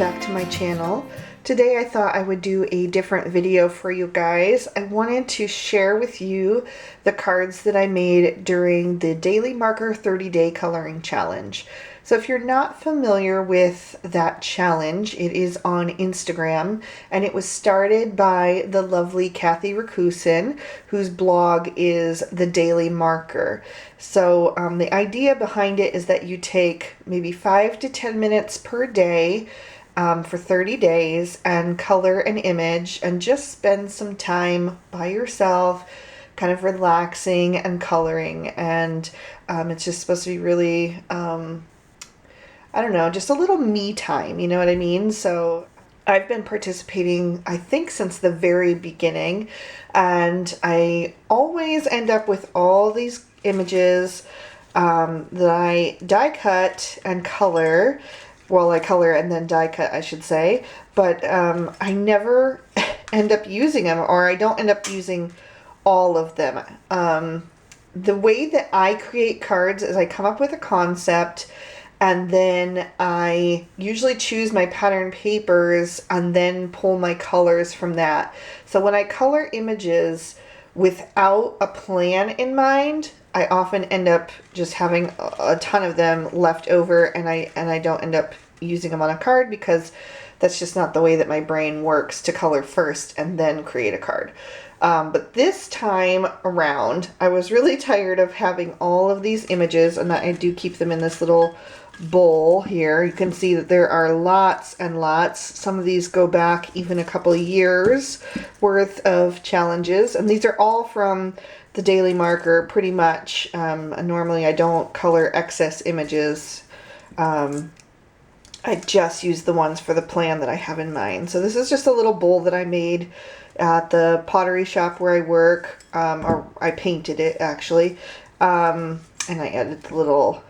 back to my channel. Today I thought I would do a different video for you guys. I wanted to share with you the cards that I made during the Daily Marker 30-Day Coloring Challenge. So if you're not familiar with that challenge, it is on Instagram, and it was started by the lovely Kathy Rakusin, whose blog is The Daily Marker. So the idea behind it is that you take maybe 5 to 10 minutes per day for 30 days and color an image and just spend some time by yourself kind of relaxing and coloring. And it's just supposed to be really I don't know, just a little me time, you know what I mean? So I've been participating, I think, since the very beginning, and I always end up with all these images that I die cut and color. Well, I color and then die cut, I should say, but I never end up using them, or I don't end up using all of them. The way that I create cards is I come up with a concept, and then I usually choose my pattern papers and then pull my colors from that. So when I color images without a plan in mind, I often end up just having a ton of them left over, and I don't end up using them on a card because that's just not the way that my brain works, to color first and then create a card. But this time around, I was really tired of having all of these images, and I do keep them in this little bowl here. You can see that there are lots and lots. Some of these go back even a couple of years worth of challenges, and these are all from the Daily Marker pretty much. Normally I don't color excess images. I just use the ones for the plan that I have in mind. So this is just a little bowl that I made at the pottery shop where I work, or I painted it actually, and I added the little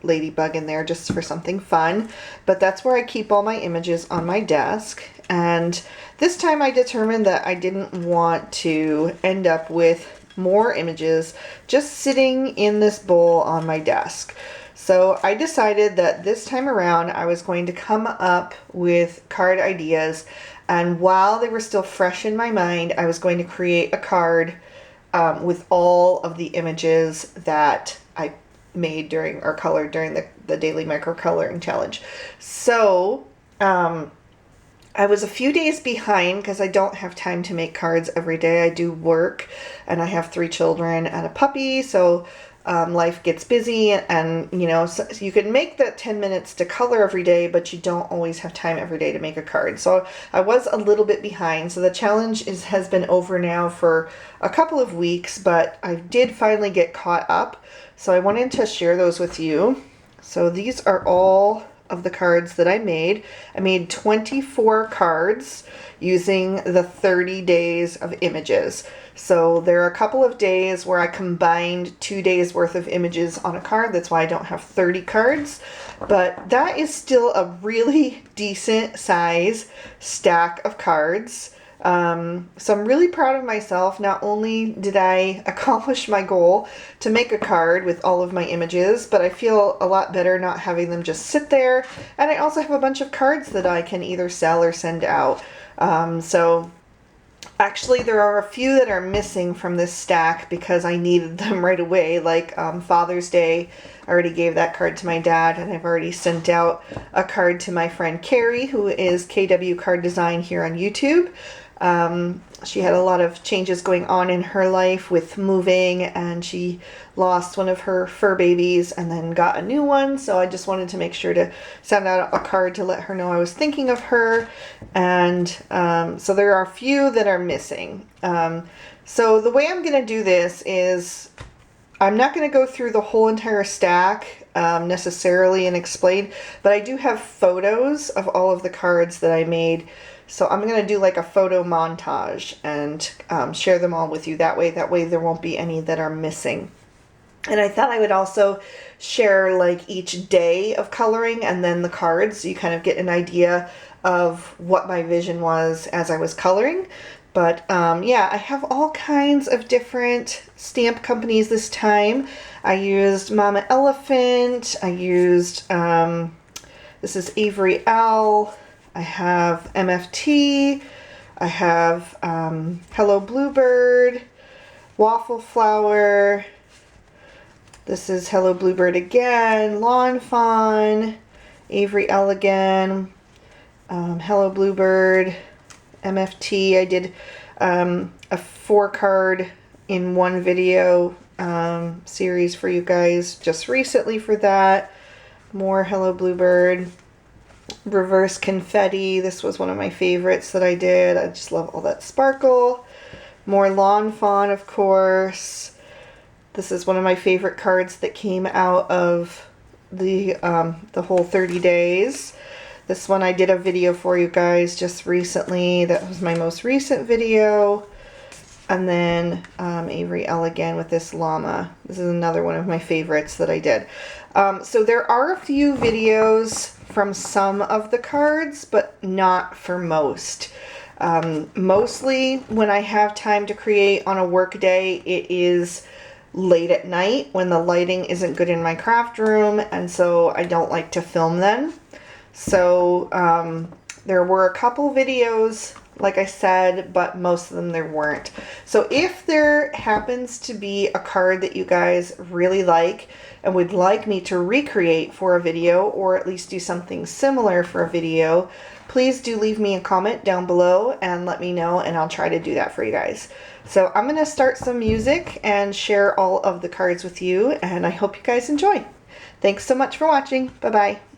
ladybug in there just for something fun. But that's where I keep all my images on my desk. And this time I determined that I didn't want to end up with more images just sitting in this bowl on my desk. So I decided that this time around I was going to come up with card ideas, and while they were still fresh in my mind, I was going to create a card with all of the images that I made during or colored during the Daily Micro Coloring Challenge. So I was a few days behind because I don't have time to make cards every day. I do work, and I have 3 children and a puppy, so life gets busy, and you know, so you can make that 10 minutes to color every day, but you don't always have time every day to make a card. So I was a little bit behind. So the challenge has been over now for a couple of weeks, but I did finally get caught up. So I wanted to share those with you. So these are all of the cards that I made. I made 24 cards using the 30 days of images. So there are a couple of days where I combined 2 days worth of images on a card. That's why I don't have 30 cards, but that is still a really decent size stack of cards. So I'm really proud of myself. Not only did I accomplish my goal to make a card with all of my images, but I feel a lot better not having them just sit there. And I also have a bunch of cards that I can either sell or send out. So actually there are a few that are missing from this stack because I needed them right away. Like Father's Day, I already gave that card to my dad, and I've already sent out a card to my friend Carrie, who is KW Card Design here on YouTube. She had a lot of changes going on in her life with moving, and she lost one of her fur babies and then got a new one. So I just wanted to make sure to send out a card to let her know I was thinking of her. And so there are a few that are missing. So the way I'm going to do this is I'm not going to go through the whole entire stack necessarily and explain, but I do have photos of all of the cards that I made. So I'm going to do like a photo montage and share them all with you that way. That way there won't be any that are missing. And I thought I would also share like each day of coloring and then the cards, so you kind of get an idea of what my vision was as I was coloring. But yeah, I have all kinds of different stamp companies this time. I used Mama Elephant. I used, this is Avery Owl. I have MFT. I have Hello Bluebird, Waffle Flower. This is Hello Bluebird again, Lawn Fawn, Avery Elegant, Hello Bluebird, MFT. I did a 4-card in one video series for you guys just recently for that. More Hello Bluebird. Reverse Confetti. This was one of my favorites that I did. I just love all that sparkle. More Lawn Fawn, of course. This is one of my favorite cards that came out of the whole 30 days. This one I did a video for you guys just recently. That was my most recent video. And then Avery Elegant with this llama. This is another one of my favorites that I did. So there are a few videos from some of the cards, but not for most. Mostly when I have time to create on a work day, it is late at night when the lighting isn't good in my craft room, and so I don't like to film then. So there were a couple videos, like I said, but most of them there weren't. So if there happens to be a card that you guys really like and would like me to recreate for a video, or at least do something similar for a video, please do leave me a comment down below and let me know, and I'll try to do that for you guys. So I'm going to start some music and share all of the cards with you, and I hope you guys enjoy. Thanks so much for watching. Bye-bye.